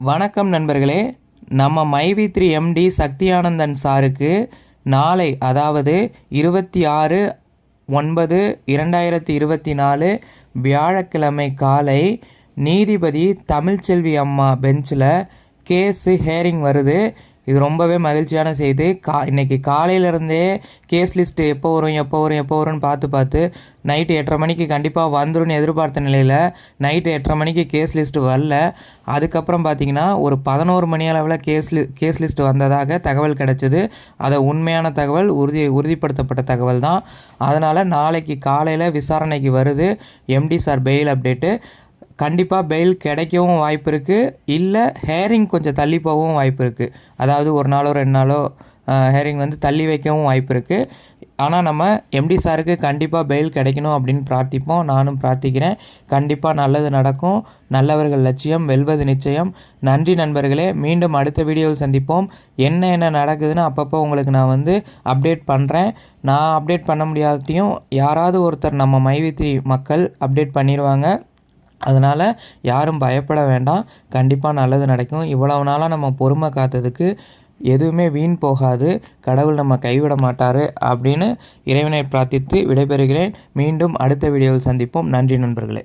வணக்கம் நண்பர்களே. நம்ம மைவி3 எம்டி சக்தியானந்தன் சாருக்கு நாளை, அதாவது 26/9/2024 வியாழக்கிழமை காலை நீதிபதி தமிழ்ச்செல்வி அம்மா பெஞ்சில் கேஸு ஹேரிங் வருது. இது ரொம்பவே மகிழ்ச்சியான செய்தி. இன்றைக்கி காலையிலேருந்தே கேஸ் லிஸ்ட்டு எப்போ வரும்னு பார்த்து நைட்டு 8:30 மணிக்கு கண்டிப்பாக வந்துடும் எதிர்பார்த்த நிலையில் நைட்டு 8:30 மணிக்கு கேஸ் லிஸ்ட்டு வரல. அதுக்கப்புறம் பார்த்திங்கன்னா ஒரு 11 மணி அளவில் கேஸ் லிஸ்ட்டு வந்ததாக தகவல் கிடச்சிது. அதை உண்மையான தகவல், உறுதிப்படுத்தப்பட்ட தகவல் தான். அதனால் நாளைக்கு காலையில் விசாரணைக்கு வருது எம்டி சார் பெயில் அப்டேட்டு. கண்டிப்பாக பெயில் கிடைக்கவும் வாய்ப்பு இருக்குது, இல்லை ஹேரிங் கொஞ்சம் தள்ளி போகவும் வாய்ப்பு இருக்குது. அதாவது 1 நாளோ 2 நாளோ ஹேரிங் தள்ளி வைக்கவும் வாய்ப்பு இருக்குது. ஆனால் நம்ம எம்டி சாருக்கு கண்டிப்பாக பெயில் கிடைக்கணும் அப்படின்னு பிரார்த்திப்போம். நானும் பிரார்த்திக்கிறேன். கண்டிப்பாக நல்லது நடக்கும். நல்லவர்கள் லட்சியம் வெல்வது நிச்சயம். நன்றி நண்பர்களே. மீண்டும் அடுத்த வீடியோவில் சந்திப்போம். என்ன நடக்குதுன்னு அப்பப்போ உங்களுக்கு நான் அப்டேட் பண்ணுறேன். நான் அப்டேட் பண்ண முடியாதையும் யாராவது ஒருத்தர் நம்ம மைவி3 மக்கள் அப்டேட் பண்ணிடுவாங்க. அதனால் யாரும் பயப்பட வேண்டாம். கண்டிப்பாக நல்லது நடக்கும். இவ்வளவு நாளாக நம்ம பொறுமை காத்ததுக்கு எதுவுமே வீண் போகாது. கடவுள் நம்ம கைவிட மாட்டார் அப்படின்னு இறைவனை பிரார்த்தித்து விடைபெறுகிறேன். மீண்டும் அடுத்த வீடியோவில் சந்திப்போம். நன்றி நண்பர்களே.